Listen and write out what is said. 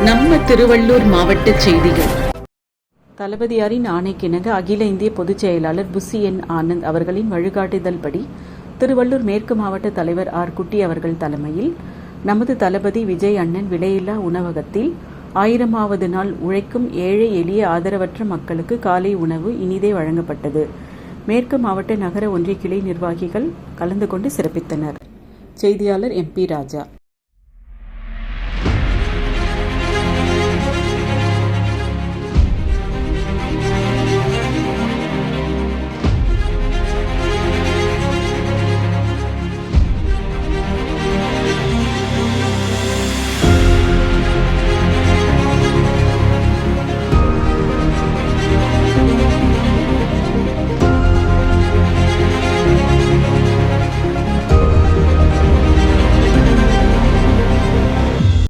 நம்ம திருவள்ளூர் மாவட்ட செய்திகள். தளபதியாரின் ஆணைக்கிணங்க அகில இந்திய பொதுச் செயலாளர் புசி என் ஆனந்த் அவர்களின் வழிகாட்டுதல்படி திருவள்ளூர் மேற்கு மாவட்ட தலைவர் ஆர் குட்டி அவர்கள் தலைமையில் நமது தளபதி விஜய் அண்ணன் விலையில்லா உணவகத்தில் 1000வது நாள் உழைக்கும் ஏழை எளிய ஆதரவற்ற மக்களுக்கு காலை உணவு இனிதே வழங்கப்பட்டது. மேற்கு மாவட்ட நகர ஒன்றிய கிளை நிர்வாகிகள் கலந்து கொண்டு சிறப்பித்தனர். செய்தியாளர் MP ராஜா.